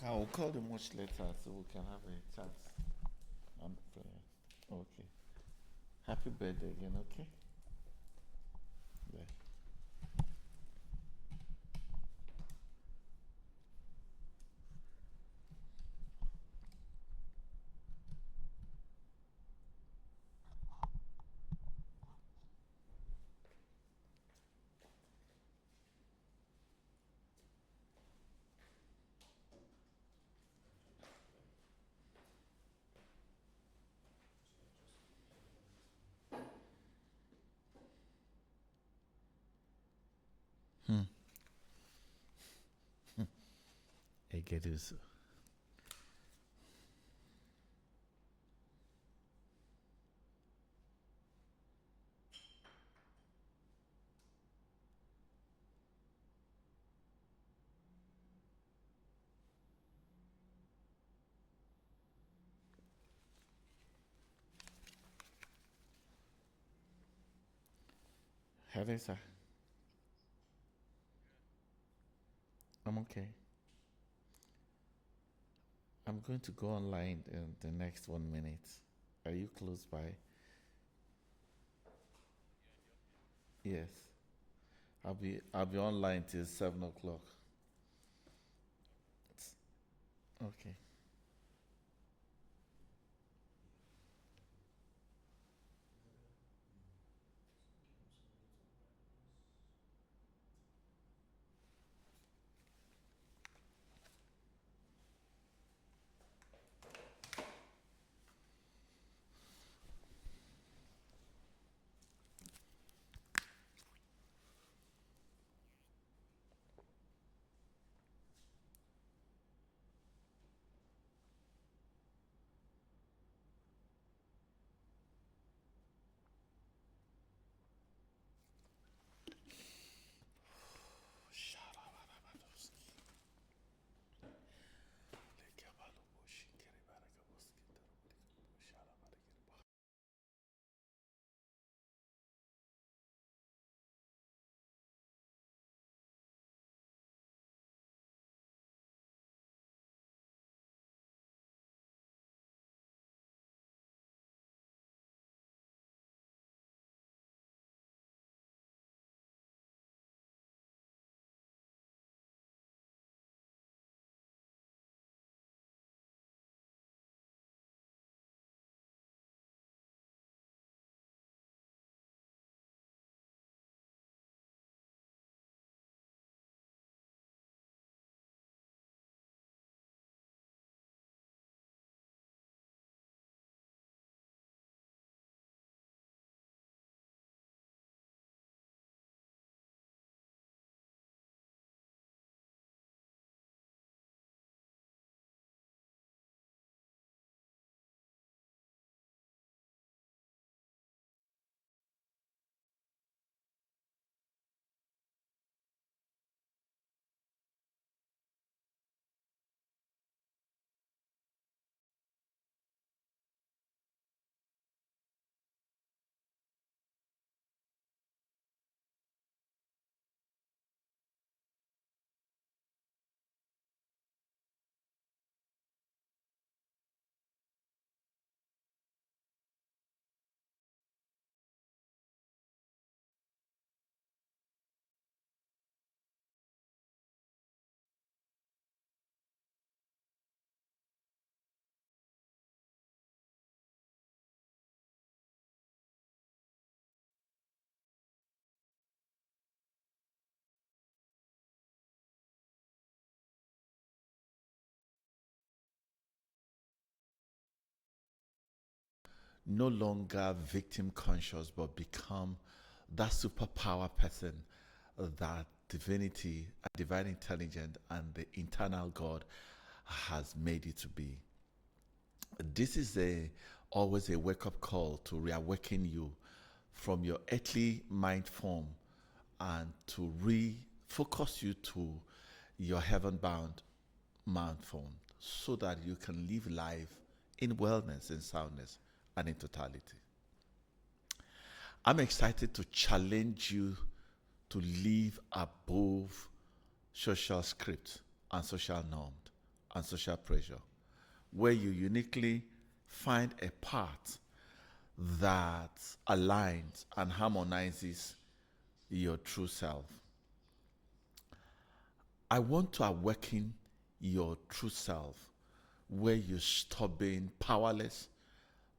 I'll call you much later so we can have a chat and prayer. Okay. Happy birthday again, okay? Yeah. I get it. Hello, sir. I'm okay. I'm going to go online in the next 1 minute. Are you close by? Yes. I'll be online till 7 o'clock. Okay. No longer victim conscious, but become that superpower person that divinity, divine intelligence, and the internal God has made you to be. This is always a wake up call to reawaken you from your earthly mind form and to refocus you to your heaven bound mind form so that you can live life in wellness, in soundness, and in totality. I'm excited to challenge you to live above social script and social norms and social pressure, where you uniquely find a path that aligns and harmonizes your true self. I want to awaken your true self where you stop being powerless,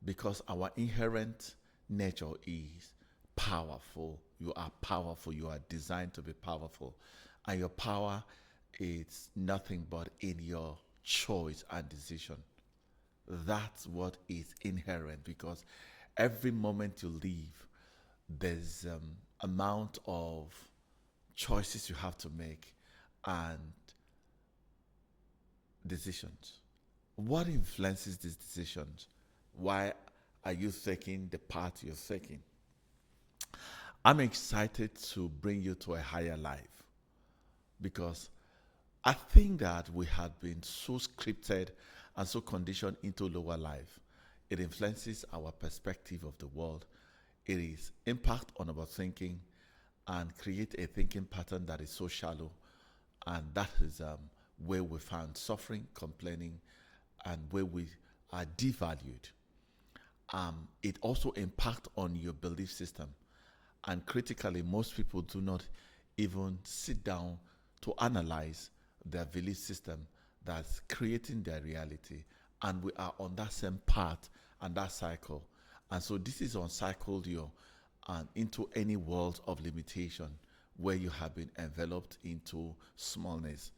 because our inherent nature is powerful. You are powerful. You are designed to be powerful. And your power is nothing but in your choice and decision. That's what is inherent, because every moment you live, there's amount of choices you have to make and decisions. What influences these decisions? Why are you taking the path you're taking? I'm excited to bring you to a higher life, because I think that we had been so scripted and so conditioned into lower life. It influences our perspective of the world. It is impact on our thinking and create a thinking pattern that is so shallow, and that is where we find suffering, complaining, and where we are devalued. It also impacts on your belief system. And critically, most people do not even sit down to analyze their belief system that's creating their reality. And we are on that same path and that cycle. And so this is uncycled you into any world of limitation where you have been enveloped into smallness.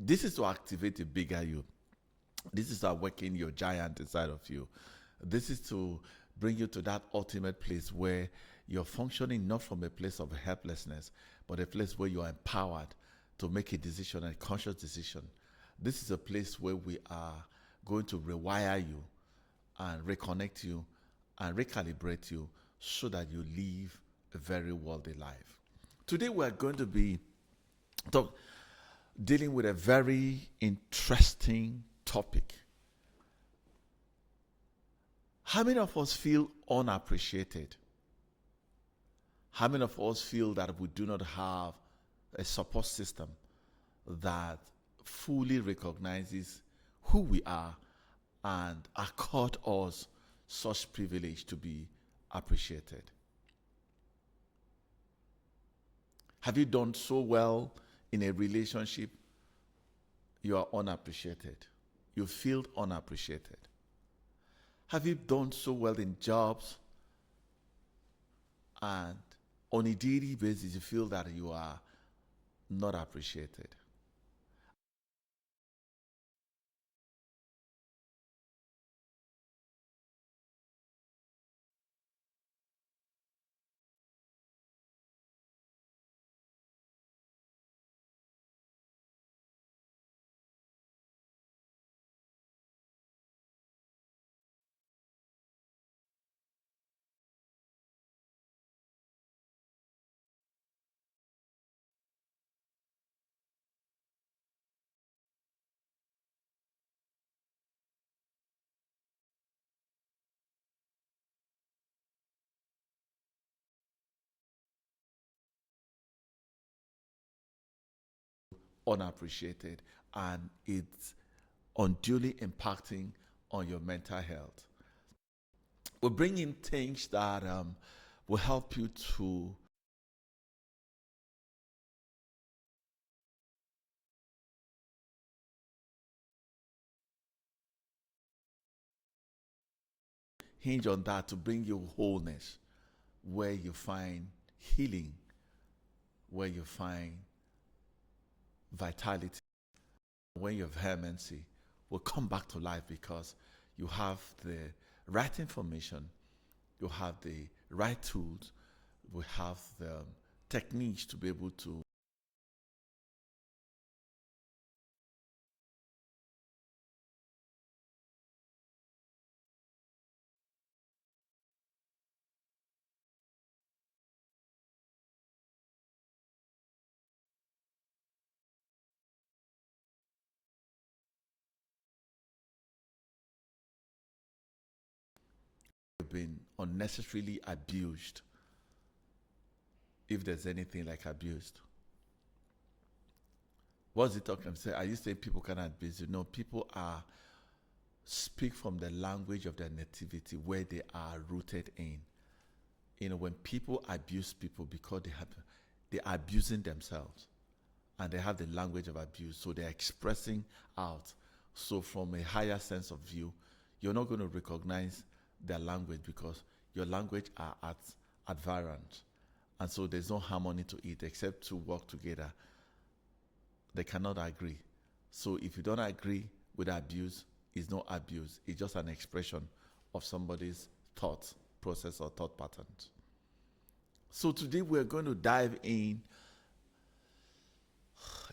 This is to activate a bigger you. This is to awaken your giant inside of you. This is to bring you to that ultimate place where you're functioning not from a place of helplessness, but a place where you are empowered to make a decision, a conscious decision. This is a place where we are going to rewire you and reconnect you and recalibrate you so that you live a very worldly life. Today we are going to be dealing with a very interesting topic. How many of us feel unappreciated? How many of us feel that we do not have a support system that fully recognizes who we are and accord us such privilege to be appreciated? Have you done so well in a relationship? You are unappreciated. You feel unappreciated. Have you done so well in jobs, and on a daily basis you feel that you are not appreciated? Unappreciated, and it's unduly impacting on your mental health. We're bringing things that will help you to hinge on that, to bring you wholeness, where you find healing, where you find vitality. When you have hermancy, will come back to life because you have the right information, you have the right tools, we have the techniques to be able to been unnecessarily abused, if there's anything like abused. What's he talking about? Say, are you saying people cannot abuse you? No, people are speak from the language of their nativity where they are rooted in. When people abuse people because they are abusing themselves and they have the language of abuse, so they're expressing out. So from a higher sense of view, you're not going to recognize their language because your language are at variance. And so there's no harmony to it except to work together. They cannot agree. So if you don't agree with abuse, it's not abuse. It's just an expression of somebody's thought process or thought patterns. So today we're going to dive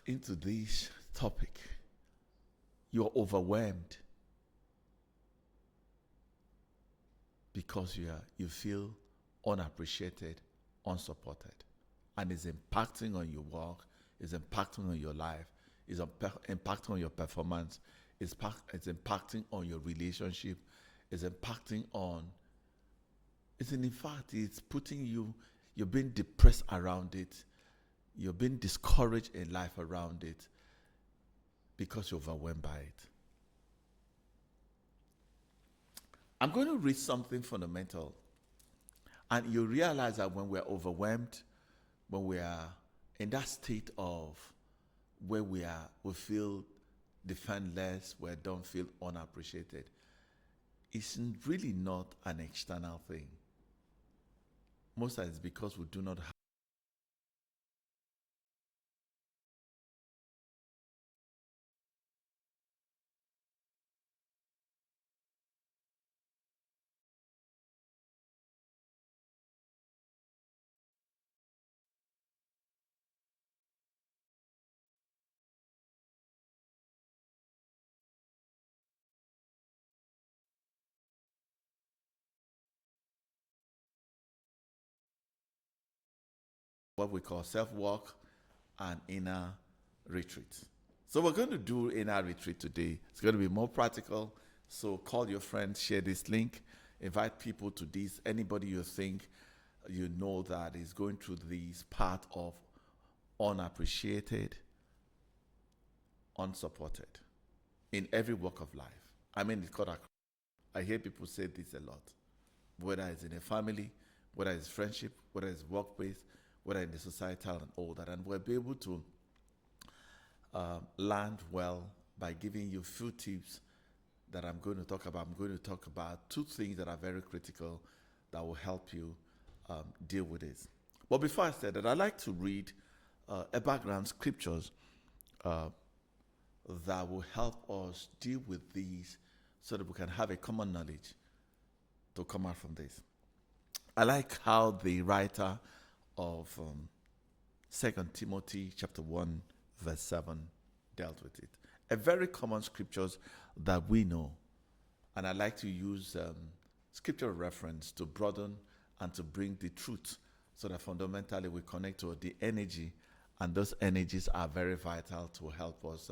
into this topic. You're overwhelmed because you feel unappreciated, unsupported, and it's impacting on your work, it's impacting on your life, it's impacting on your performance, it's impacting on your relationship, it's impacting on. In fact, it's putting you're being depressed around it, you're being discouraged in life around it because you're overwhelmed by it. I'm going to read something fundamental. And you realize that when we're overwhelmed, when we are in that state of where we feel defenseless, we don't feel unappreciated, it's really not an external thing. Most times it's because we do not have what we call self-work and inner retreat. So we're going to do inner retreat today. It's going to be more practical. So call your friends, share this link, invite people to this. Anybody you think you know that is going through this part of unappreciated, unsupported in every walk of life. I mean, it's called I hear people say this a lot, whether it's in a family, whether it's friendship, whether it's workplace, whether in the societal and all that. And we'll be able to land well by giving you a few tips that I'm going to talk about. I'm going to talk about two things that are very critical that will help you deal with this. But before I say that, I'd like to read a background scriptures that will help us deal with these so that we can have a common knowledge to come out from this. I like how the writer of 2 Timothy chapter 1 verse 7 dealt with it. A very common scriptures that we know. And I like to use scripture reference to broaden and to bring the truth so that fundamentally we connect to the energy, and those energies are very vital to help us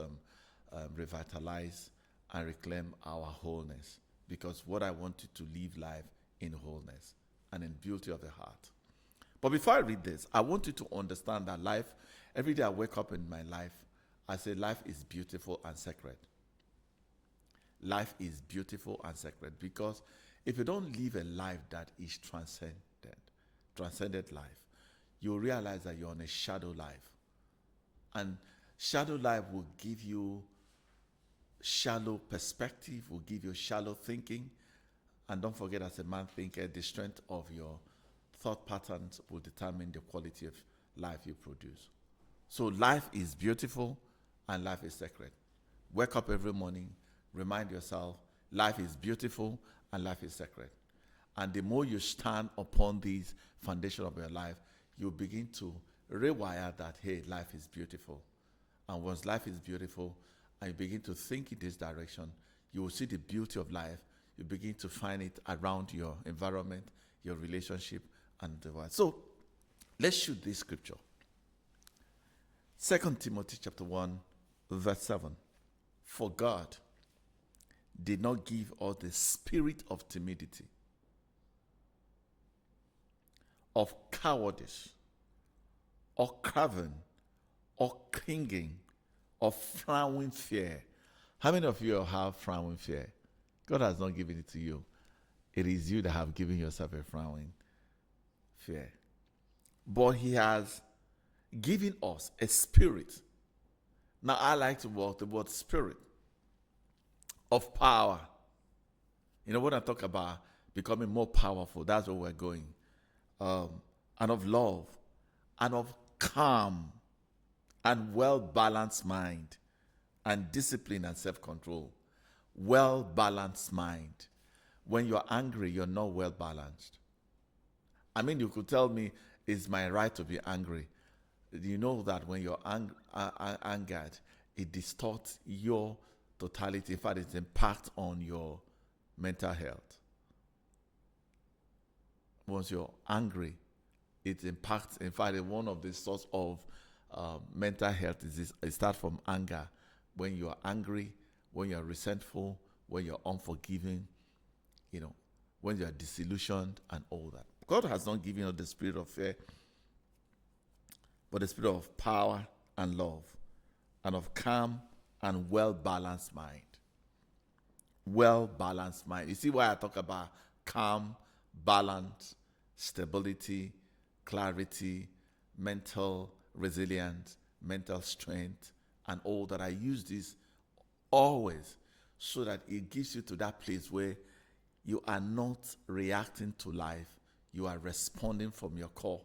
revitalize and reclaim our wholeness. Because what I want you to live life in wholeness and in beauty of the heart. But before I read this, I want you to understand that life, every day I wake up in my life, I say life is beautiful and sacred. Life is beautiful and sacred because if you don't live a life that is transcended life, you'll realize that you're on a shadow life. And shadow life will give you shallow perspective, will give you shallow thinking. And don't forget, as a man thinker, the strength of your thought patterns will determine the quality of life you produce. So life is beautiful and life is sacred. Wake up every morning, remind yourself, life is beautiful and life is sacred. And the more you stand upon these foundation of your life, you begin to rewire that, hey, life is beautiful. And once life is beautiful and you begin to think in this direction, you will see the beauty of life. You begin to find it around your environment, your relationship, and the world. So let's shoot this scripture. 2 Timothy chapter 1, verse 7. For God did not give us the spirit of timidity, of cowardice, or craven, or clinging, of frowning fear. How many of you have frowning fear? God has not given it to you. It is you that have given yourself a frowning fear. But he has given us a spirit. Now, I like to work the word spirit of power. You know, when I talk about becoming more powerful, that's where we're going. And of love, and of calm, and well-balanced mind, and discipline and self-control. Well-balanced mind. When you're angry, you're not well-balanced. I mean, you could tell me, it's my right to be angry. You know that when you're angered, it distorts your totality. In fact, it impacts on your mental health. Once you're angry, it impacts. In fact, one of the source of mental health is this. It starts from anger. When you're angry, when you're resentful, when you're unforgiving, when you're disillusioned and all that. God has not given us the spirit of fear, but the spirit of power and love, and of calm and well-balanced mind. Well-balanced mind. You see why I talk about calm, balance, stability, clarity, mental resilience, mental strength, and all that. I use this always so that it gives you to that place where you are not reacting to life, you are responding from your core,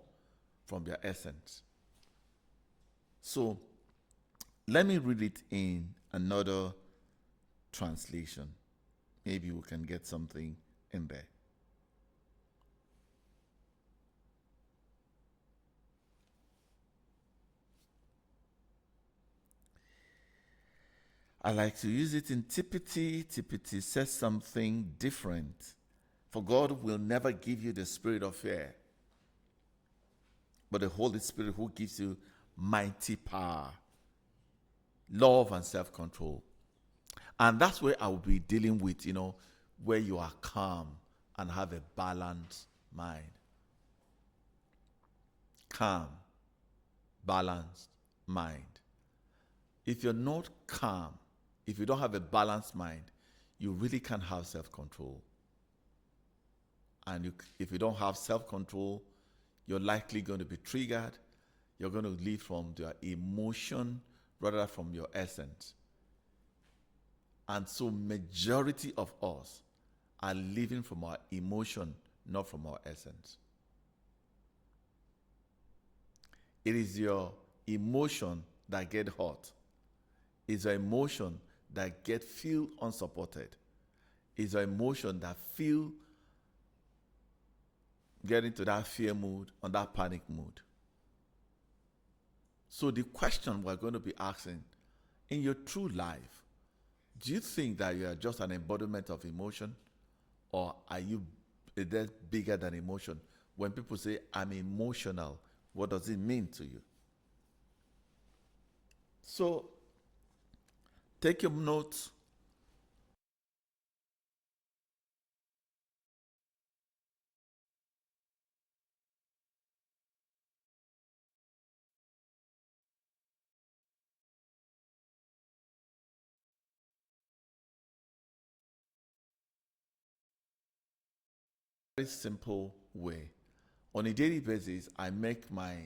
from your essence. So let me read it in another translation. Maybe we can get something in there. I like to use it in TPT. TPT says something different. For God will never give you the spirit of fear, but the Holy Spirit who gives you mighty power, love, and self-control. And that's where I will be dealing with, where you are calm and have a balanced mind. Calm, balanced mind. If you're not calm, if you don't have a balanced mind, you really can't have self-control. And if you don't have self-control, you're likely going to be triggered. You're going to live from your emotion rather than from your essence. And so majority of us are living from our emotion, not from our essence. It is your emotion that get hurt. It's your emotion that feel unsupported. It's your emotion that get into that fear mood, or that panic mood. So the question we're going to be asking, in your true life, do you think that you are just an embodiment of emotion, or are you a bit bigger than emotion? When people say, I'm emotional, what does it mean to you? So take your notes. Very simple way. On a daily basis, I make my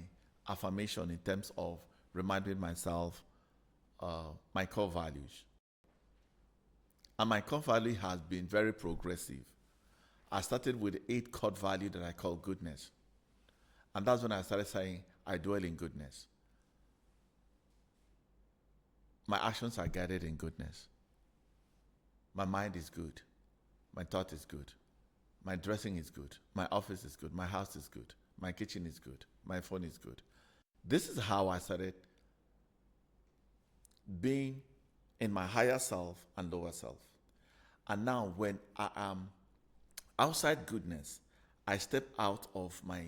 affirmation in terms of reminding myself my core values. And my core value has been very progressive. I started with 8 core values that I call goodness. And that's when I started saying, I dwell in goodness. My actions are guided in goodness. My mind is good. My thought is good. My dressing is good. My office is good. My house is good. My kitchen is good. My phone is good. This is how I started being in my higher self and lower self. And now when I am outside goodness, I step out of my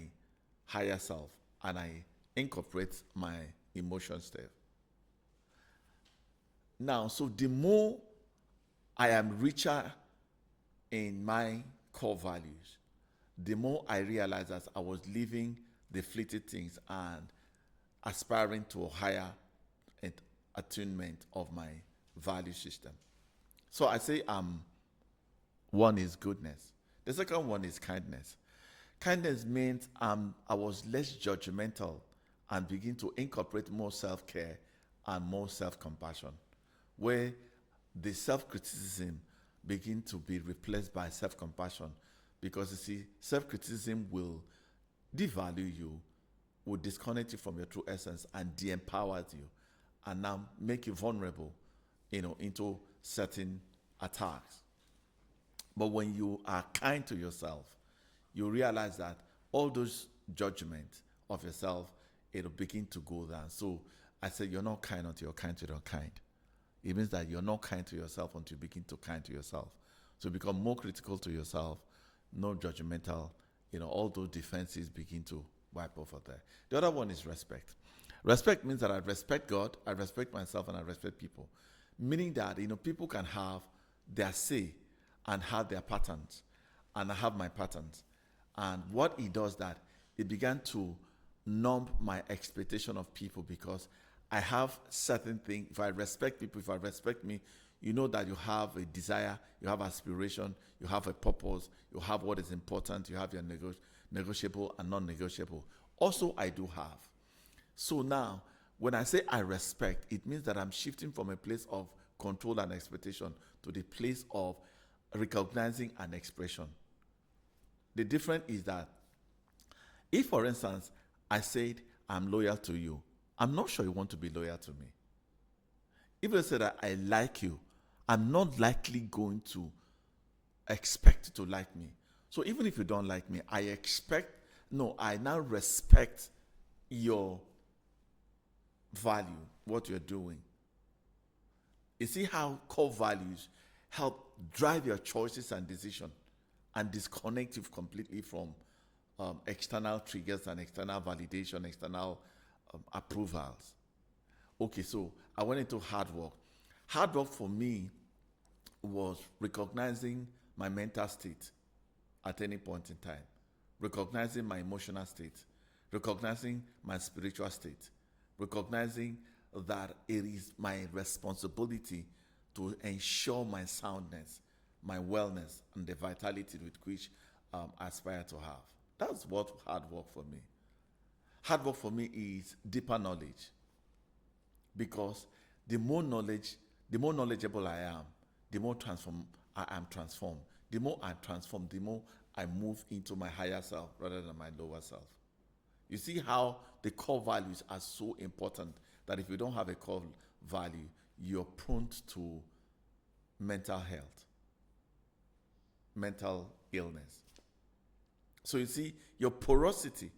higher self and I incorporate my emotions there. Now, so the more I am richer in my core values, the more I realized that I was living the fleeting things and aspiring to a attunement of my value system. So I say one is goodness. The second one is kindness. Kindness means I was less judgmental and begin to incorporate more self-care and more self-compassion, where the self-criticism begin to be replaced by self-compassion, because you see, self-criticism will devalue you, will disconnect you from your true essence and de-empower you, and now make you vulnerable, into certain attacks. But when you are kind to yourself, you realize that all those judgments of yourself, it'll begin to go down. So I say you're not kind until you're kind to the unkind. It means that you're not kind to yourself until you begin to kind to yourself. So become more critical to yourself, no judgmental, all those defenses begin to wipe off of there. The other one is respect. Respect means that I respect God, I respect myself, and I respect people. Meaning that, people can have their say and have their patterns, and I have my patterns. And what it does that, it began to numb my expectation of people, because I have certain things. If I respect people, if I respect me, you know that you have a desire, you have aspiration, you have a purpose, you have what is important, you have your negotiable and non-negotiable. Also, I do have. So now, when I say I respect, it means that I'm shifting from a place of control and expectation to the place of recognizing an expression. The difference is that if, for instance, I said, I'm loyal to you, I'm not sure you want to be loyal to me. If I say that I like you, I'm not likely going to expect you to like me. So even if you don't like me, I now respect your value, what you're doing. You see how core values help drive your choices and decisions and disconnect you completely from external triggers and external validation, external approvals. Okay, so I went into hard work. Hard work for me was recognizing my mental state at any point in time, recognizing my emotional state, recognizing my spiritual state, recognizing that it is my responsibility to ensure my soundness, my wellness, and the vitality with which I aspire to have. That's what hard work for me. Hard work for me is deeper knowledge, because the more knowledgeable I am, the more I am transformed. The more I transform, the more I move into my higher self rather than my lower self. You see how the core values are so important that if you don't have a core value, you're prone to mental health, mental illness. So you see, your porosity,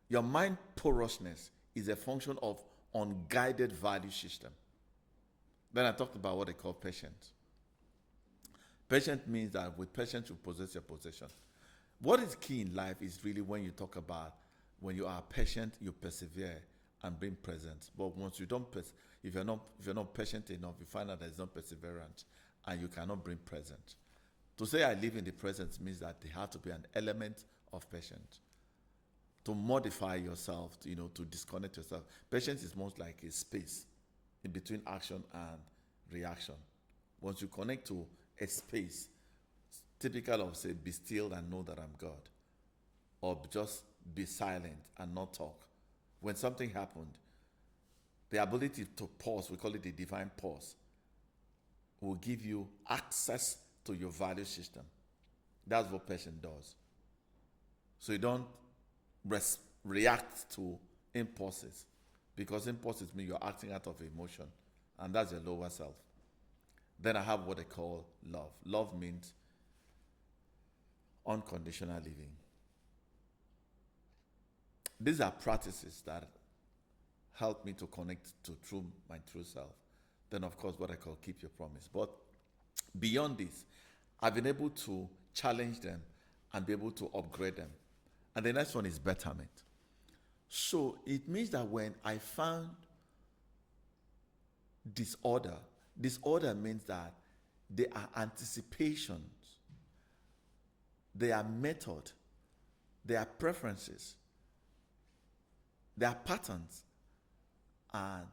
your mind porousness is a function of unguided value system. Then I talked about what they call patience. Patient means that with patience you possess your possession. What is key in life is really when you talk about when you are patient, you persevere and bring presence. But once you don't, if you're not patient enough, you find out there's no perseverance and you cannot bring presence. To say I live in the present means that there has to be an element of patience. To modify yourself, to disconnect yourself. Patience is most like a space in between action and reaction. Once you connect to a space, typical of say, be still and know that I'm God, or just be silent and not talk. When something happened, the ability to pause, we call it the divine pause, will give you access to your value system. That's what patience does. So you don't react to impulses, because impulses mean you're acting out of emotion, and that's your lower self. Then I have what they call love. Love means unconditional living. These are practices that help me to connect to my true self. Then, of course, what I call keep your promise. But beyond this, I've been able to challenge them and be able to upgrade them. And the next one is betterment. So it means that when I found disorder means that there are anticipations, there are method, there are preferences, there are patterns, and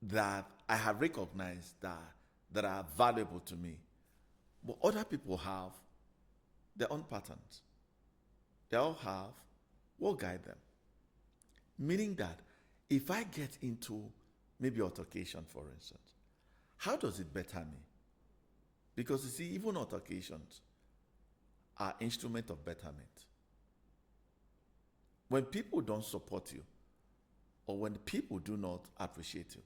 that I have recognized that are valuable to me. But other people have their own patterns. They all have what guide them. Meaning that if I get into maybe altercation, for instance, how does it better me? Because you see, even altercations are instruments of betterment. When people don't support you, or when people do not appreciate you,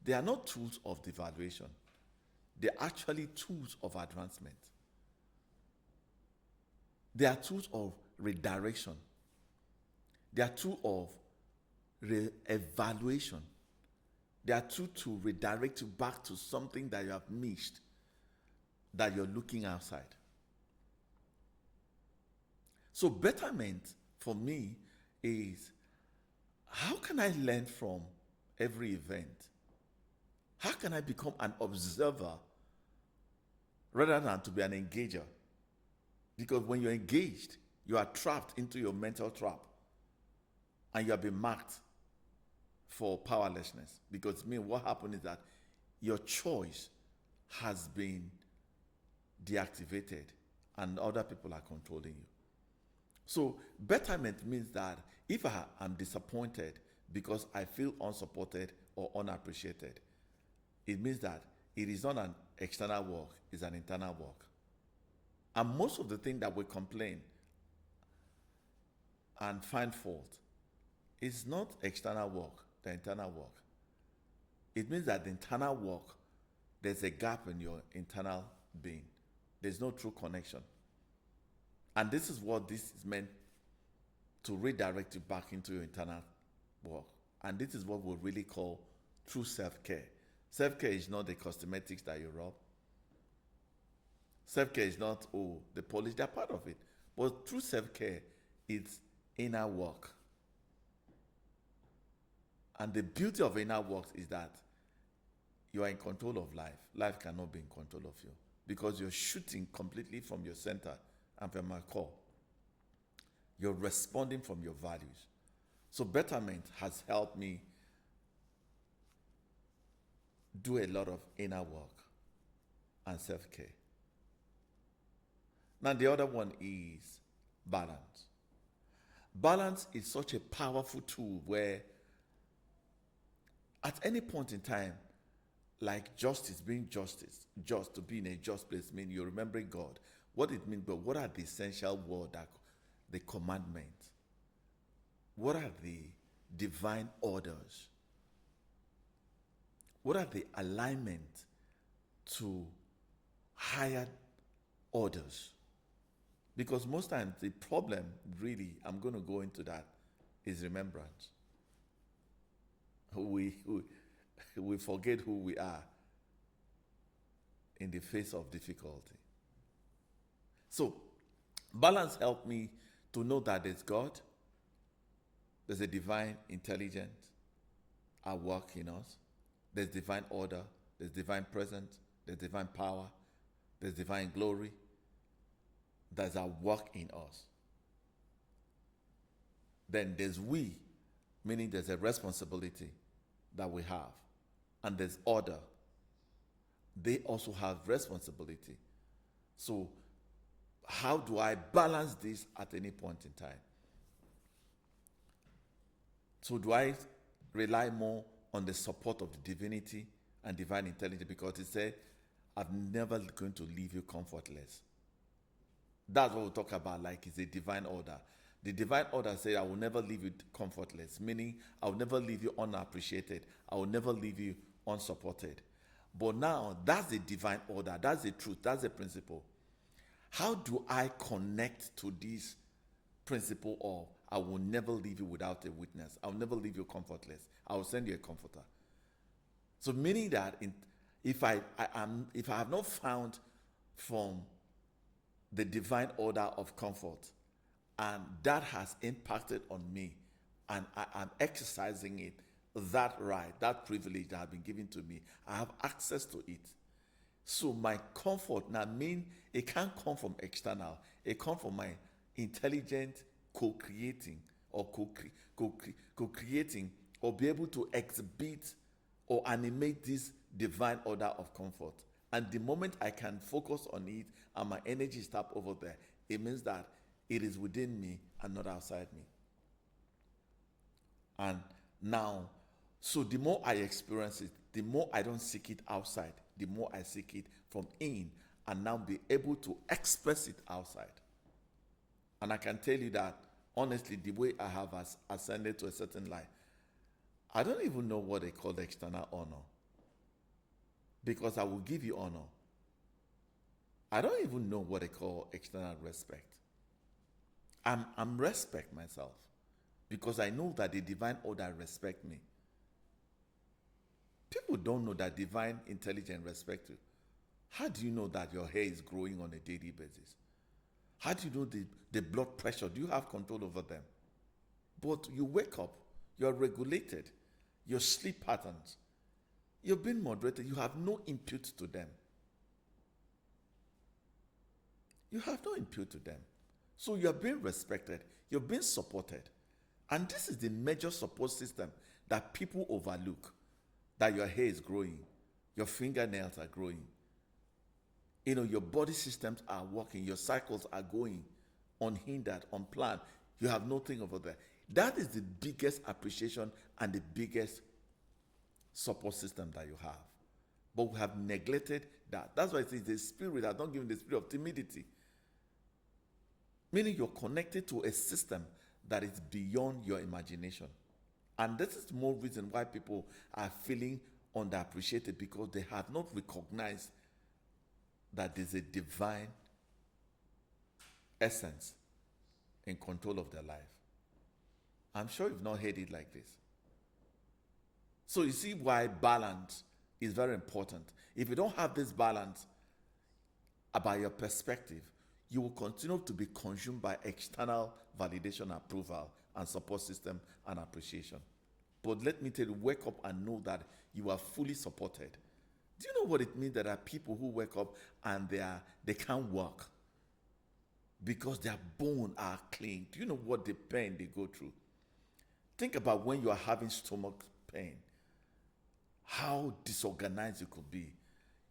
they are not tools of devaluation. They're actually tools of advancement. They are tools of redirection. They are tools of re-evaluation. They are tools to redirect you back to something that you have missed, that you're looking outside. So betterment for me is, how can I learn from every event? How can I become an observer rather than to be an engager? Because when you're engaged, you are trapped into your mental trap and you have been marked for powerlessness. Because what happened is that your choice has been deactivated and other people are controlling you. So betterment means that if I am disappointed because I feel unsupported or unappreciated, it means that it is not an external work, it's an internal work. And most of the things that we complain and find fault is not external work, the internal work. It means that the internal work, there's a gap in your internal being. There's no true connection. And this is what this is meant to redirect you back into your internal work. And this is what we really call true self-care. Self-care is not the cosmetics that you rub. Self-care is not, the polish, they're part of it. But true self-care is inner work. And the beauty of inner work is that you are in control of life. Life cannot be in control of you because you're shooting completely from your center and from your core. You're responding from your values. So betterment has helped me do a lot of inner work and self-care. Now the other one is balance. Balance is such a powerful tool where at any point in time, like justice, being justice, just to be in a just place, means you're remembering God. What it means, but what are the essential words, the commandments? What are the divine orders? What are the alignment to higher orders? Because most times the problem, really, I'm going to go into that, is remembrance. We forget who we are in the face of difficulty. So, balance helped me to know that there's God, there's a divine intelligence at work in us, there's divine order, there's divine presence, there's divine power, there's divine glory, there's a work in us. Then there's we, meaning there's a responsibility that we have, and there's order. They also have responsibility. So how do I balance this at any point in time? So do I rely more on the support of the divinity and divine intelligence? Because it said, I'm never going to leave you comfortless. That's what we talk about, like it's a divine order. The divine order says, I will never leave you comfortless, meaning I will never leave you unappreciated. I will never leave you unsupported. But now, that's the divine order. That's the truth. That's the principle. How do I connect to this principle of, I will never leave you without a witness. I will never leave you comfortless. I will send you a comforter. So meaning that if I have not found from the divine order of comfort, and that has impacted on me, and I am exercising it, that right, that privilege that has been given to me, I have access to it. So my comfort now means it can't come from external. It comes from my intelligent co-creating or co-creating or be able to exhibit or animate this divine order of comfort. And the moment I can focus on it and my energy is tapped over there, it means that it is within me and not outside me. And now, so the more I experience it, the more I don't seek it outside, the more I seek it from in, and now be able to express it outside. And I can tell you that, honestly, the way I have ascended to a certain life, I don't even know what they call external honor. Because I will give you honor. I don't even know what they call external respect. I'm respect myself. Because I know that the divine order respect me. People don't know that divine intelligence respect you. How do you know that your hair is growing on a daily basis? How do you know the blood pressure? Do you have control over them? But you wake up, you're regulated, your sleep patterns, you've been moderated, you have no input to them. You have no input to them. So you're being respected, you're being supported. And this is the major support system that people overlook. That your hair is growing, your fingernails are growing. Your body systems are working, your cycles are going unhindered, unplanned. You have nothing over there. That is the biggest appreciation and the biggest support system that you have. But we have neglected that. That's why it is the spirit that don't give you the spirit of timidity. Meaning you're connected to a system that is beyond your imagination. And this is more reason why people are feeling underappreciated, because they have not recognized that there's a divine essence in control of their life. I'm sure you've not heard it like this. So you see why balance is very important. If you don't have this balance about your perspective, you will continue to be consumed by external validation, approval, and support system and appreciation. But let me tell you, wake up and know that you are fully supported. Do you know what it means? There are people who wake up and they can't walk because their bones are clean. Do you know what the pain they go through? Think about when you are having stomach pain, how disorganized you could be.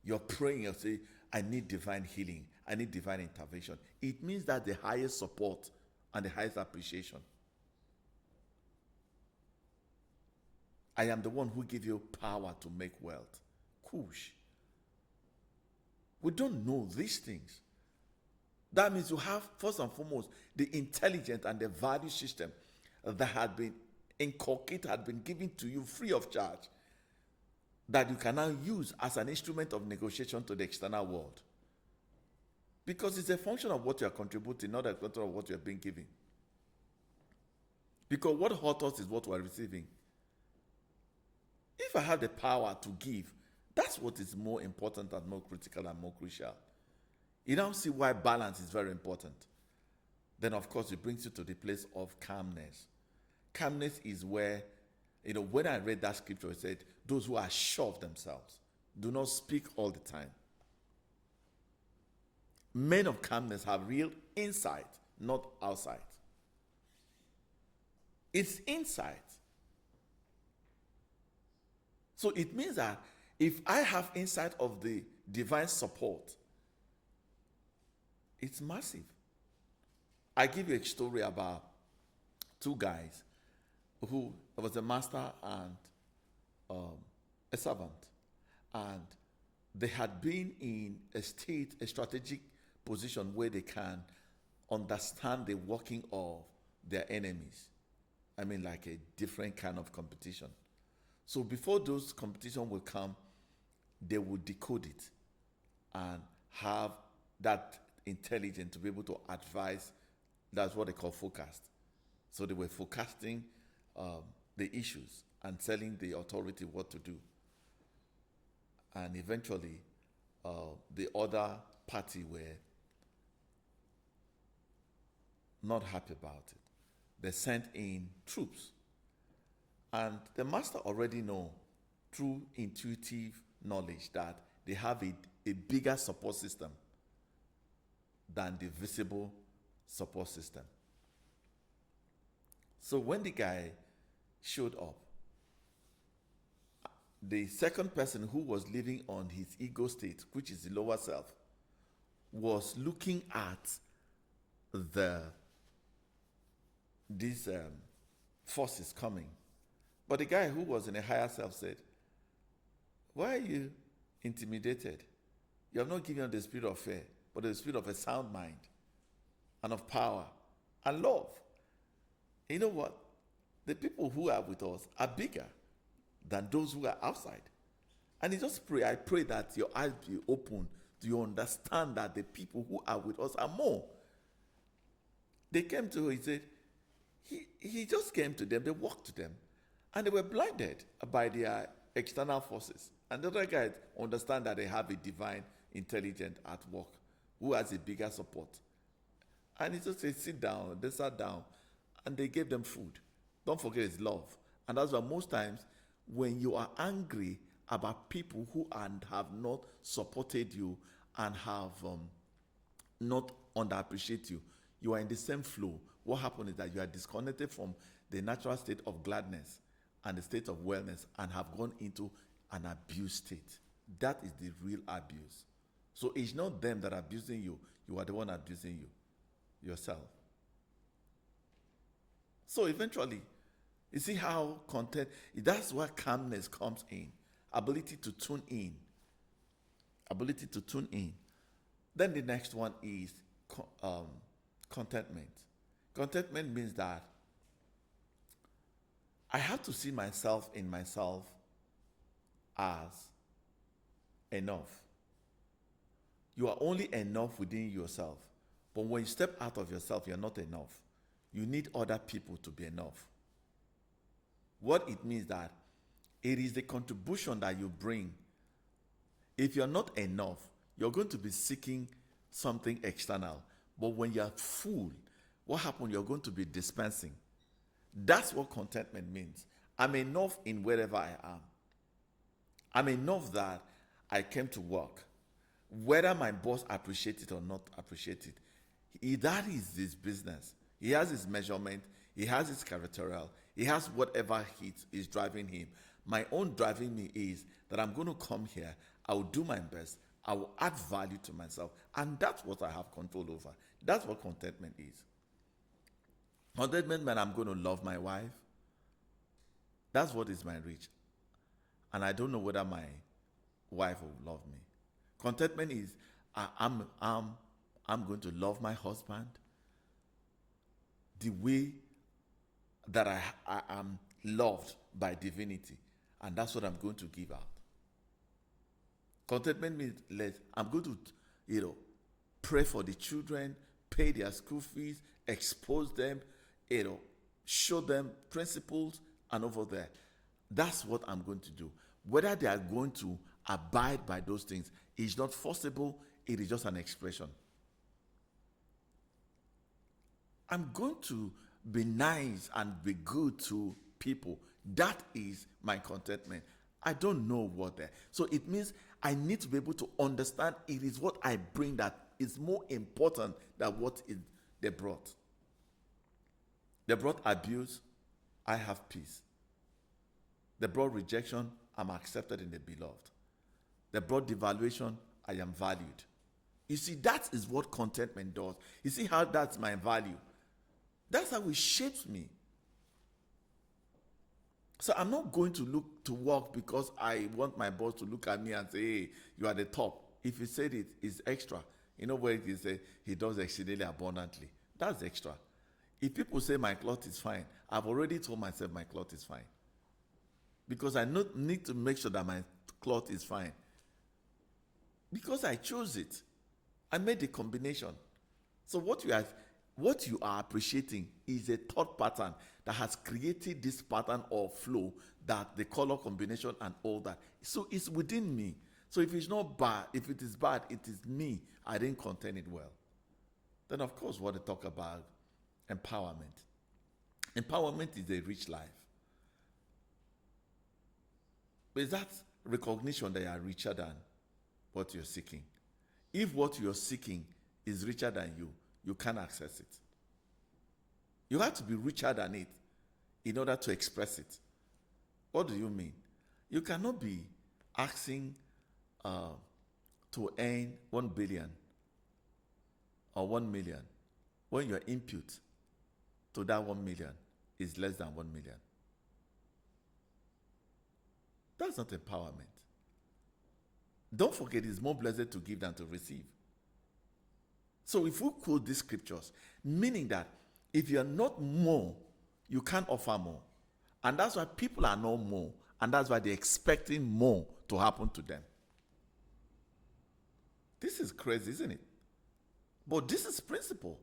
You're praying, you say, I need divine healing, I need divine intervention. It means that the highest support and the highest appreciation. I am the one who gives you power to make wealth. Kush. We don't know these things. That means you have, first and foremost, the intelligence and the value system that had been inculcated, had been given to you free of charge, that you can now use as an instrument of negotiation to the external world. Because it's a function of what you are contributing, not a function of what you are being given. Because what hurts us is what we are receiving. If I have the power to give, that's what is more important and more critical and more crucial. You now see why balance is very important. Then, of course, it brings you to the place of calmness. Calmness is where, when I read that scripture, it said, those who are sure of themselves do not speak all the time. Men of calmness have real insight, not outside. It's insight. So it means that if I have insight of the divine support, it's massive. I give you a story about two guys who was a master and a servant. And they had been in a strategic position where they can understand the working of their enemies. I mean, like a different kind of competition. So before those competitions will come, they will decode it and have that intelligence to be able to advise. That's what they call forecast. So they were forecasting the issues and telling the authority what to do. And eventually, the other party were not happy about it. They sent in troops. And the master already know through intuitive knowledge that they have a bigger support system than the visible support system. So when the guy showed up, the second person who was living on his ego state, which is the lower self, was looking at the these forces coming. But the guy who was in a higher self said, why are you intimidated? You have not given up the spirit of fear, but the spirit of a sound mind and of power and love. You know what? The people who are with us are bigger than those who are outside. And he just pray, I pray that your eyes be open. Do you understand that the people who are with us are more? They came to him, he said, he just came to them, they walked to them, and they were blinded by their external forces. And the other guys understand that they have a divine intelligence at work who has a bigger support. And he just said, sit down. They sat down and they gave them food. Don't forget it's love. And that's why most times when you are angry about people who have not supported you and have not underappreciate you, you are in the same flow. What happens is that you are disconnected from the natural state of gladness and the state of wellness and have gone into an abuse state. That is the real abuse. So it's not them that are abusing you. You are the one abusing yourself. So eventually, you see how content, that's where calmness comes in. Ability to tune in. Ability to tune in. Then the next one is contentment. Contentment means that I have to see myself in myself as enough. You are only enough within yourself. But when you step out of yourself, you're not enough. You need other people to be enough. What it means that it is the contribution that you bring. If you're not enough, you're going to be seeking something external. But when you're full, what happens? You're going to be dispensing. That's what contentment means. I'm enough in wherever I am. I'm enough that I came to work. Whether my boss appreciates it or not appreciate it, that is his business. He has his measurement. He has his characterial. He has whatever is driving him. My own driving me is that I'm going to come here. I will do my best. I will add value to myself. And that's what I have control over. That's what contentment is. Contentment means I'm going to love my wife. That's what is my reach. And I don't know whether my wife will love me. Contentment is I'm going to love my husband the way that I am loved by divinity. And that's what I'm going to give out. Contentment means I'm going to, pray for the children, pay their school fees, expose them, show them principles, and over there. That's what I'm going to do. Whether they are going to abide by those things is not forcible. It is just an expression. I'm going to be nice and be good to people. That is my contentment. I don't know what there. So it means I need to be able to understand it is what I bring that is more important than what they brought. They brought abuse, I have peace. They brought rejection, I'm accepted in the beloved. They brought devaluation, I am valued. You see, that is what contentment does. You see how that's my value. That's how it shapes me. So I'm not going to look to work because I want my boss to look at me and say, hey, you are the top. If he said it, it's extra. You know where he say he does exceedingly abundantly. That's extra. If people say my cloth is fine, I've already told myself my cloth is fine. Because I need to make sure that my cloth is fine. Because I chose it. I made the combination. So what you are appreciating is a thought pattern that has created this pattern of flow, that the color combination and all that. So it's within me. So if it's not bad, if it is bad, it is me. I didn't contain it well. Then of course what they talk about, empowerment. Empowerment is a rich life. But is that recognition that you are richer than what you're seeking? If what you're seeking is richer than you, you can't access it. You have to be richer than it in order to express it. What do you mean? You cannot be asking to earn 1 billion or 1 million when your input to that 1 million is less than 1 million. That's not empowerment. Don't forget, it's more blessed to give than to receive. So if we quote these scriptures, meaning that if you're not more, you can't offer more. And that's why people are not more. And that's why they're expecting more to happen to them. This is crazy, isn't it? But this is principle.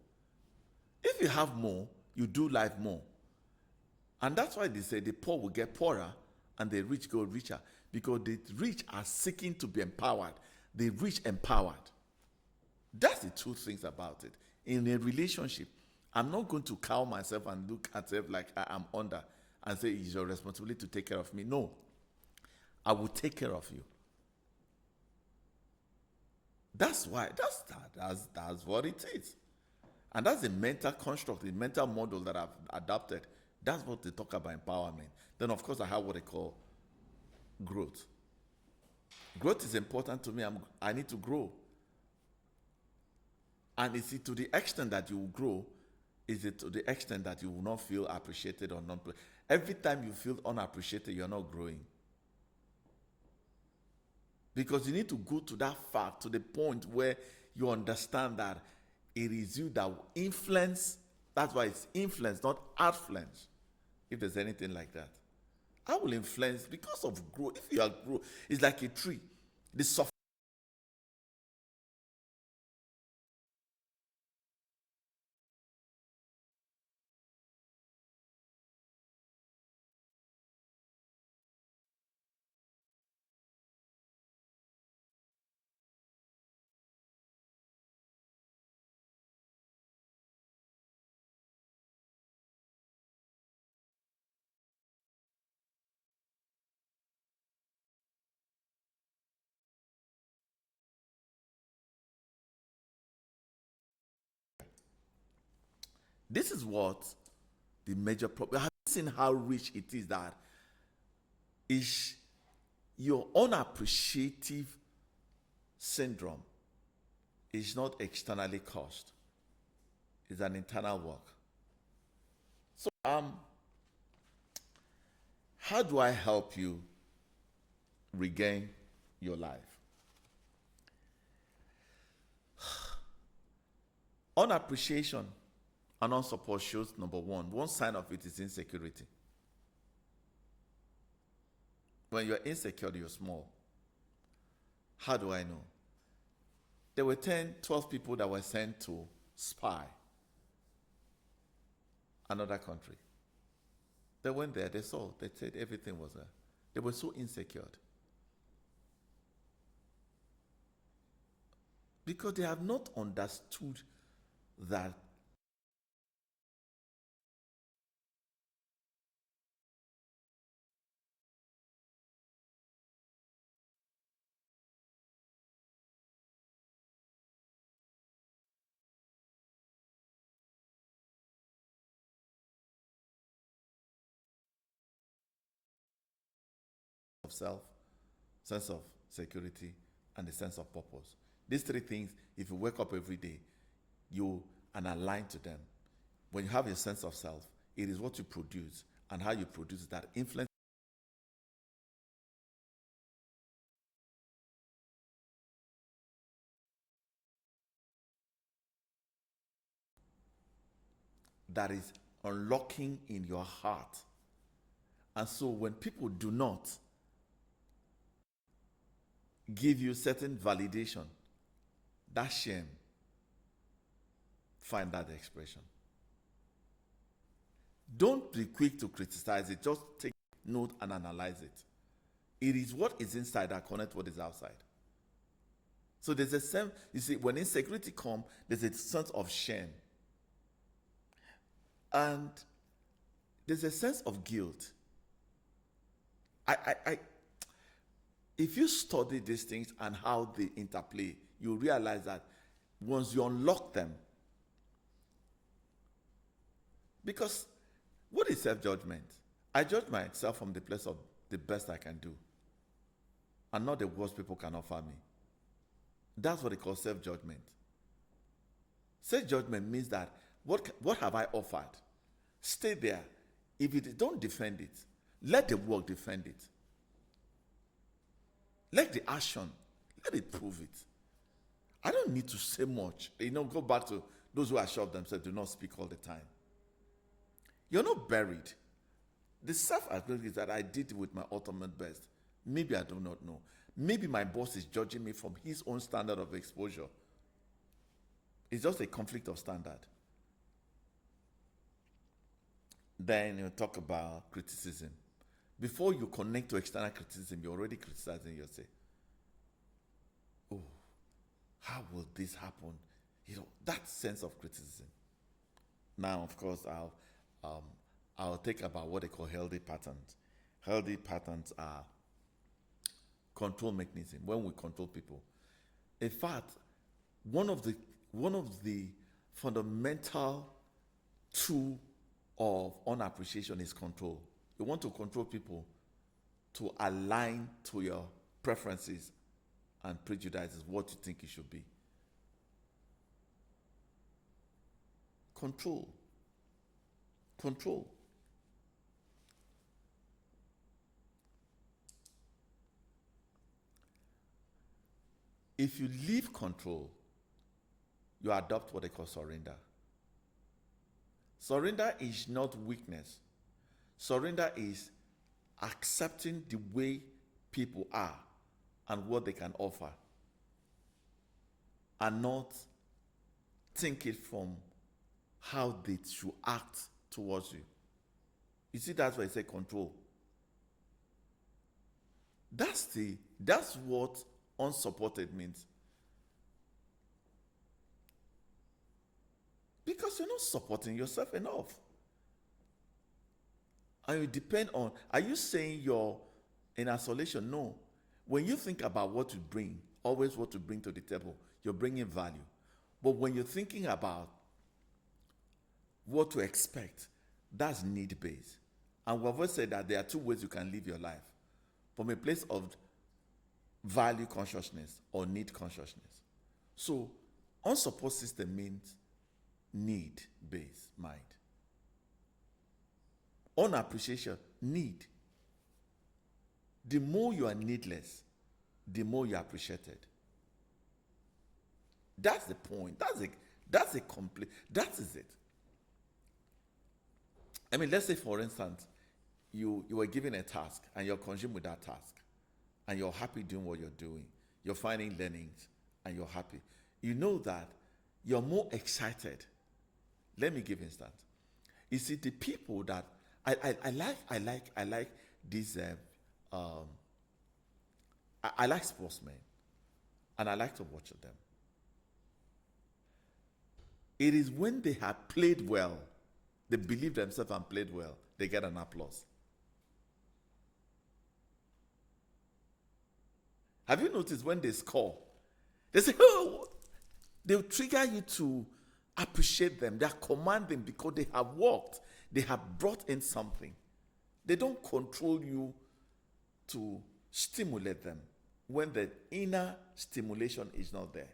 If you have more, you do life more. And that's why they say the poor will get poorer and the rich go richer. Because the rich are seeking to be empowered. The rich empowered. That's the two things about it. In a relationship, I'm not going to cow myself and look at myself like I am under and say it's your responsibility to take care of me. No. I will take care of you. That's why, that's what it is. And that's the mental construct, the mental model that I've adopted. That's what they talk about empowerment. Then, of course, I have what they call growth. Growth is important to me. I need to grow. And is it to the extent that you will grow, is it to the extent that you will not feel appreciated or not? Every time you feel unappreciated, you're not growing. Because you need to go to that fact, to the point where you understand that it is you that will influence. That's why it's influence, not outfluence. If there's anything like that. I will influence because of growth. If you are growth, it's like a tree. The soft This is what the major problem. Have you seen how rich it is that is your unappreciative syndrome is not externally caused. It's an internal work. So how do I help you regain your life? Unappreciation and unsupport shows, number one. One sign of it is insecurity. When you're insecure, you're small. How do I know? There were 10, 12 people that were sent to spy another country. They went there, they saw, they said everything was there. They were so insecure. Because they have not understood that of self, sense of security, and the sense of purpose. These three things, if you wake up every day, you are aligned to them. When you have a sense of self, it is what you produce and how you produce that influence that is unlocking in your heart. And so when people do not give you certain validation, that shame, find that expression. Don't be quick to criticize it. Just take note and analyze it. It is what is inside that connects what is outside. So there's a sense, you see, when insecurity comes, there's a sense of shame. And there's a sense of guilt. If you study these things and how they interplay, you realize that once you unlock them, because what is self-judgment? I judge myself from the place of the best I can do. and not the worst people can offer me. That's what they call self-judgment. Self-judgment means that what have I offered? Stay there. If it don't defend it, let the work defend it. Let the action, let it prove it. I don't need to say much. Go back to those who are sure of themselves, do not speak all the time. You're not buried. The self-acknowledgement is that I did it with my ultimate best. Maybe I do not know. Maybe my boss is judging me from his own standard of exposure. It's just a conflict of standard. Then you talk about criticism. Before you connect to external criticism, you're already criticizing yourself. Oh, how will this happen? That sense of criticism. Now, of course, I'll take about what they call healthy patterns. Healthy patterns are control mechanism, when we control people. In fact, one of the fundamental tool of unappreciation is control. You want to control people to align to your preferences and prejudices, what you think it should be. Control. If you leave control, you adopt what they call surrender. Surrender is not weakness. Surrender is accepting the way people are and what they can offer, and not thinking from how they should act towards you. You see, that's why I say control. That's what unsupported means. Because you're not supporting yourself enough. And you depend on, are you saying you're in isolation? No. When you think about what to bring, always what to bring to the table, you're bringing value. But when you're thinking about what to expect, that's need-based. And we've always said that there are two ways you can live your life. From a place of value consciousness or need consciousness. So, unsupport system means need-based mind. Unappreciation, need. The more you are needless, the more you are appreciated. That's the point. That is it. I mean, let's say, for instance, you were given a task and you're consumed with that task and you're happy doing what you're doing. You're finding learnings and you're happy. You know that you're more excited. Let me give instance. You see, the people that I like these I like sportsmen and I like to watch them. It is when they have played well, they believe themselves and played well, they get an applause. Have you noticed when they score, they say, oh, they'll trigger you to appreciate them. They are commanding because they have worked. They have brought in something. They don't control you to stimulate them when the inner stimulation is not there.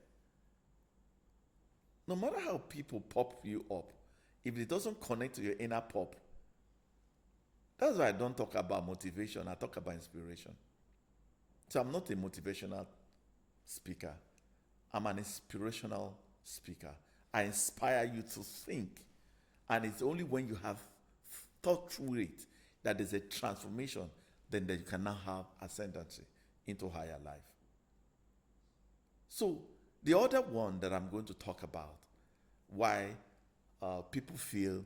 No matter how people pop you up, if it doesn't connect to your inner pop, that's why I don't talk about motivation. I talk about inspiration. So I'm not a motivational speaker. I'm an inspirational speaker. I inspire you to think. And it's only when you have thought through it that there's a transformation, then that you can now have ascendancy into higher life. So the other one that I'm going to talk about, why people feel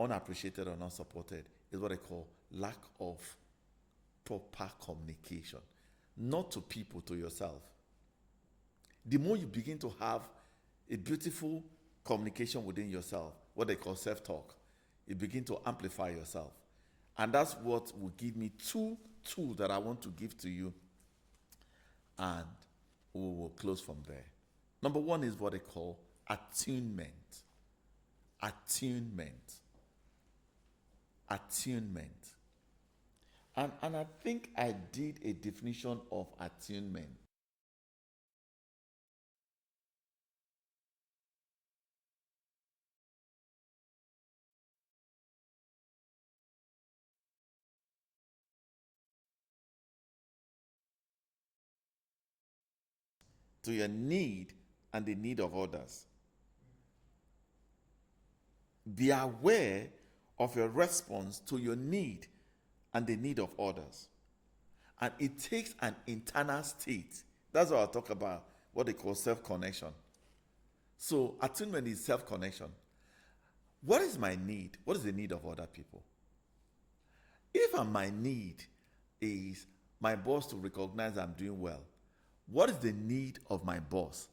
unappreciated or not supported, is what I call lack of proper communication. Not to people, to yourself. The more you begin to have a beautiful communication within yourself, what they call self-talk, you begin to amplify yourself. And that's what will give me two tools that I want to give to you, and we will close from there. Number one is what they call attunement. Attunement. And I think I did a definition of attunement. To your need and the need of others. Be aware of your response to your need and the need of others. And it takes an internal state. That's what I'll talk about, what they call self-connection. So attunement is self-connection. What is my need? What is the need of other people? If my need is my boss to recognize I'm doing well, what is the need of my boss?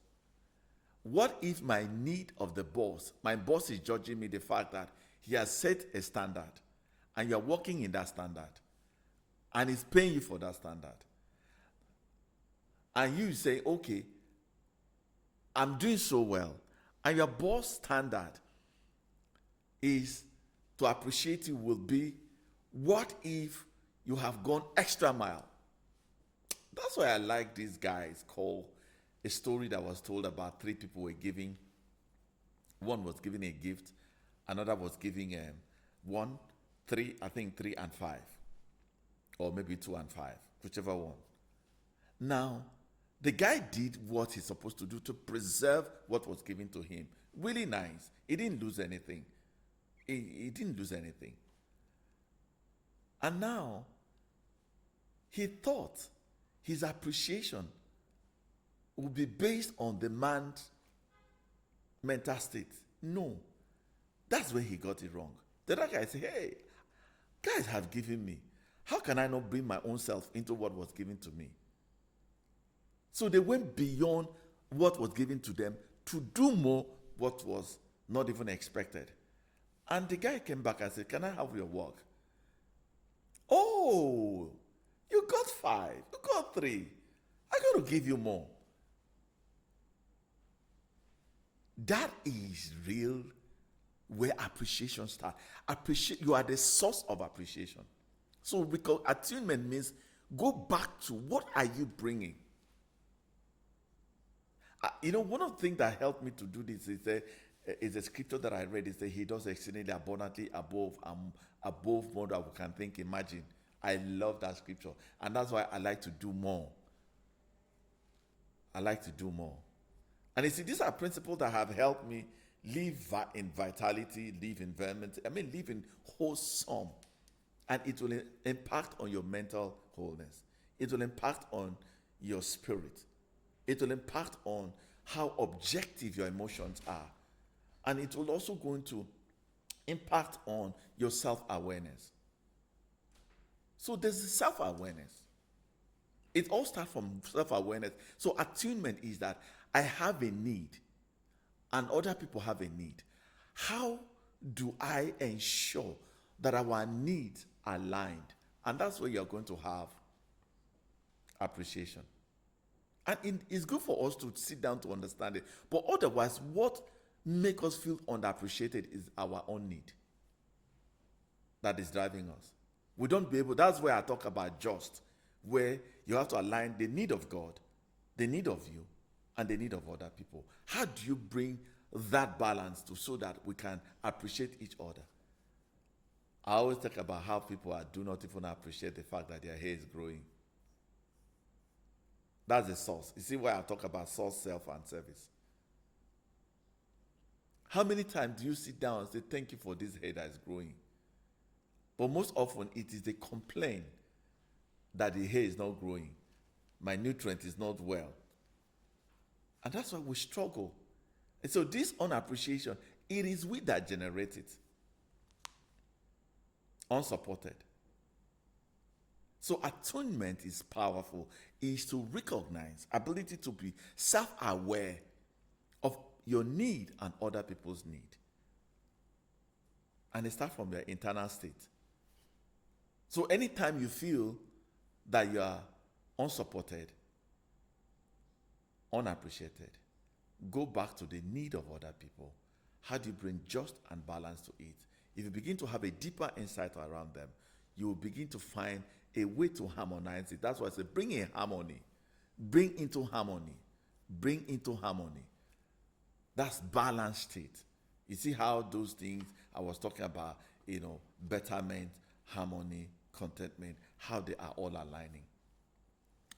What if my need of the boss, my boss is judging me the fact that he has set a standard and you're working in that standard and he's paying you for that standard? And you say, okay, I'm doing so well. And your boss standard is to appreciate you will be, what if you have gone extra mile? That's why I like these guys called a story that was told about three people were giving. One was giving a gift, another was giving 1, 3, I think 3 and 5, or maybe 2 and 5, whichever one. Now, the guy did what he's supposed to do to preserve what was given to him. Really nice. He didn't lose anything. He didn't lose anything. And now, he thought his appreciation would be based on the man's mental state. No. That's where he got it wrong. The other guy said, hey, guys have given me. How can I not bring my own self into what was given to me? So they went beyond what was given to them to do more what was not even expected. And the guy came back and said, can I have your work? Oh, you got 5, you got 3. I got to give you more. That is real where appreciation starts. You are the source of appreciation. So because attunement means go back to what are you bringing. One of the things that helped me to do this is a scripture that I read. It says he does exceedingly abundantly above more than we can think, imagine. I love that scripture. And that's why I like to do more. I like to do more. And you see, these are principles that have helped me live in vitality, live in live in wholesome. And it will impact on your mental wholeness. It will impact on your spirit. It will impact on how objective your emotions are. And it will also going to impact on your self-awareness. So there's self-awareness. It all starts from self-awareness. So attunement is that I have a need and other people have a need. How do I ensure that our needs are aligned? And that's where you're going to have appreciation. And it's good for us to sit down to understand it. But otherwise, what makes us feel underappreciated is our own need that is driving us. We don't be able, that's where I talk about just, where you have to align the need of God, the need of you, and the need of other people. How do you bring that balance so that we can appreciate each other? I always talk about how people do not even appreciate the fact that their hair is growing. That's the source. You see why I talk about source, self, and service. How many times do you sit down and say, thank you for this hair that is growing? But most often it is the complaint that the hair is not growing. My nutrient is not well. And that's why we struggle. And so this unappreciation, it is we that generate it. Unsupported. So attunement is powerful. Is to recognize, ability to be self-aware of your need and other people's need. And it starts from your internal state. So anytime you feel that you are unsupported, unappreciated, go back to the need of other people. How do you bring just and balance to it? If you begin to have a deeper insight around them, you will begin to find a way to harmonize it. That's why I say bring in harmony. Bring into harmony. Bring into harmony. That's balanced state. You see how those things I was talking about, betterment, harmony, contentment, how they are all aligning.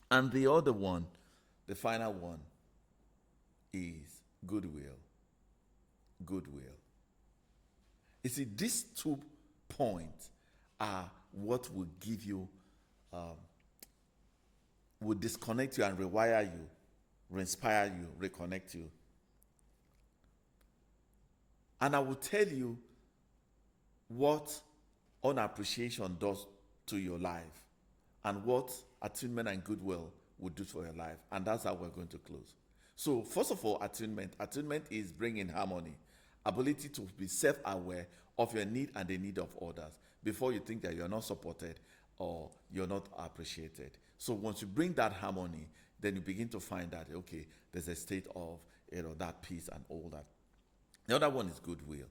And the other one, the final one, is goodwill. Goodwill. You see, these 2 points are what will give you, will disconnect you and rewire you, re-inspire you, reconnect you. And I will tell you what unappreciation does to your life and what attunement and goodwill will do for your life. And that's how we're going to close. So first of all, attunement. Attunement is bringing harmony, ability to be self-aware of your need and the need of others before you think that you're not supported or you're not appreciated. So once you bring that harmony, then you begin to find that, okay, there's a state of, that peace and all that. The other one is goodwill.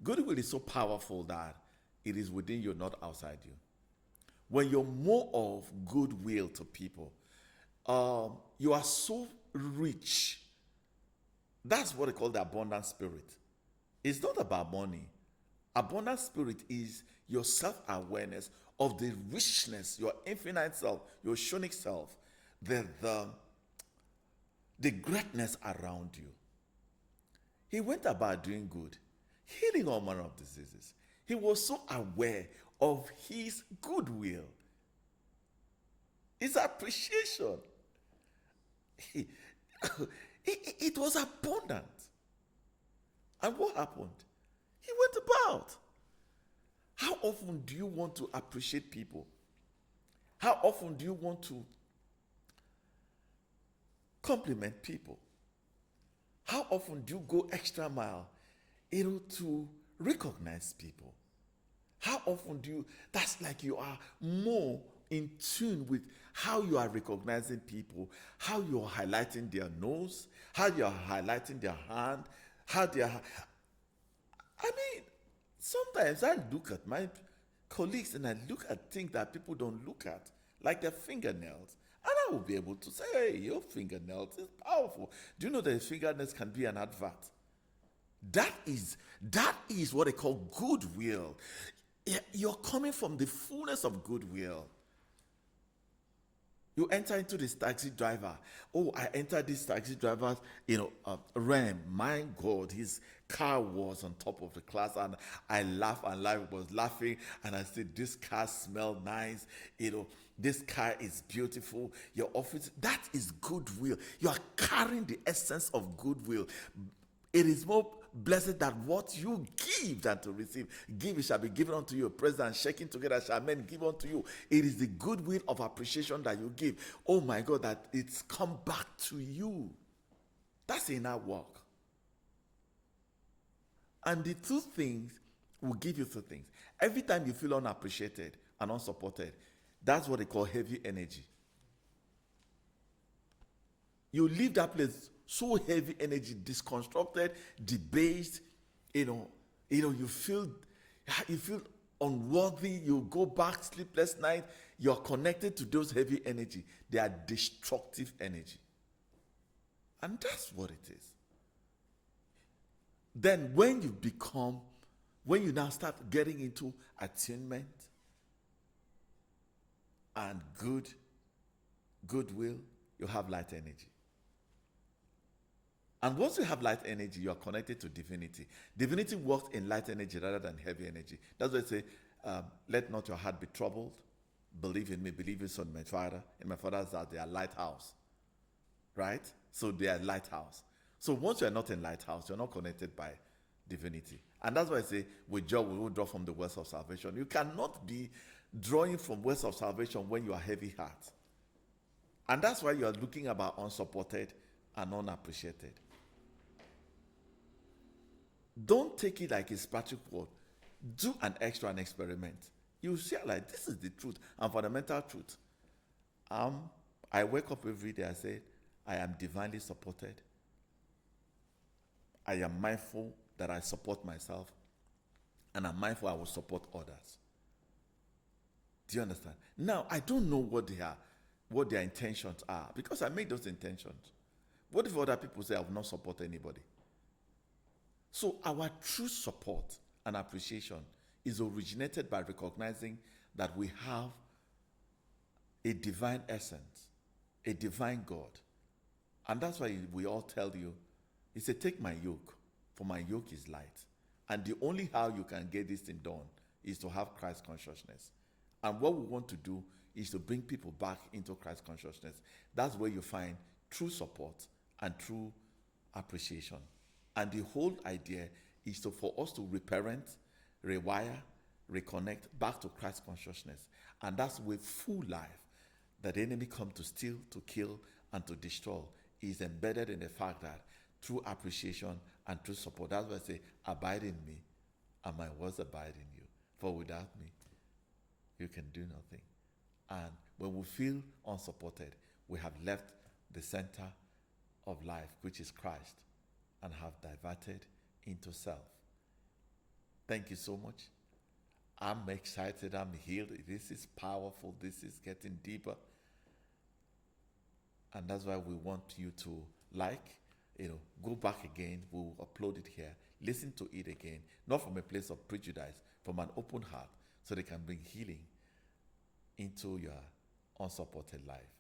Goodwill is so powerful that it is within you, not outside you. When you're more of goodwill to people, you are so rich. That's what they call the abundant spirit. It's not about money. Abundant spirit is your self-awareness of the richness, your infinite self, your sonic self, the greatness around you. He went about doing good, healing all manner of diseases. He was so aware of his goodwill, his appreciation. It was abundant. And what happened? He went about. How often do you want to appreciate people? How often do you want to compliment people? How often do you go extra mile, to recognize people? How often do you, that's like you are more in tune with how you are recognizing people, how you are highlighting their nose, how you are highlighting their hand, how they are. I mean, sometimes I look at my colleagues and I look at things that people don't look at, like their fingernails. And I will be able to say, hey, your fingernails is powerful. Do you know that fingernails can be an advert? That is what they call goodwill. You're coming from the fullness of goodwill. You enter into this taxi driver. Oh, I entered this taxi driver's, realm. My God, his car was on top of the class, and I laughed and laughed. Was laughing, and I said, "This car smells nice. This car is beautiful. Your office, that is goodwill. You are carrying the essence of goodwill. It is more blessed that what you give than to receive. Give, it shall be given unto you. Pressed and shaking together shall men give unto you. It is the goodwill of appreciation that you give. Oh my God, that it's come back to you. That's inner work. And the 2 things will give you 2 things. Every time you feel unappreciated and unsupported, that's what they call heavy energy. You leave that place so heavy energy, disconstructed, debased, you feel unworthy, you go back, sleepless night, you're connected to those heavy energy. They are destructive energy. And that's what it is. Then when you now start getting into attunement and goodwill, you have light energy. And once you have light energy, you are connected to divinity. Divinity works in light energy rather than heavy energy. That's why I say, let not your heart be troubled. Believe in me, believe in Son, my Father. In my Father's house, they are lighthouse. Right? So they are lighthouse. So once you are not in lighthouse, you're not connected by divinity. And that's why I say, with joy, we will draw from the wells of salvation. You cannot be drawing from wells of salvation when you are heavy heart. And that's why you are looking about unsupported and unappreciated. Don't take it like it's Patrick word. Do an experiment. You see, like, this is the truth and fundamental truth. I wake up every day, I say, I am divinely supported. I am mindful that I support myself, and I'm mindful I will support others. Do you understand? Now, I don't know what their intentions are, because I made those intentions. What if other people say I will not support anybody? So our true support and appreciation is originated by recognizing that we have a divine essence, a divine God. And that's why we all tell you, he said, take my yoke, for my yoke is light. And the only how you can get this thing done is to have Christ consciousness. And what we want to do is to bring people back into Christ consciousness. That's where you find true support and true appreciation. And the whole idea is for us to reparent, rewire, reconnect back to Christ consciousness. And that's where full life that the enemy come to steal, to kill, and to destroy is embedded in the fact that through appreciation and through support. That's why I say, abide in me, and my words abide in you. For without me, you can do nothing. And when we feel unsupported, we have left the center of life, which is Christ, and have diverted into self. Thank you so much. I'm excited. I'm healed. This is powerful. This is getting deeper. And that's why we want you to go back again. We'll upload it here. Listen to it again, not from a place of prejudice, from an open heart, so they can bring healing into your unsupported life.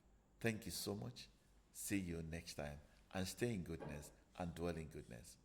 Thank you so much. See you next time, and stay in goodness and dwell in goodness.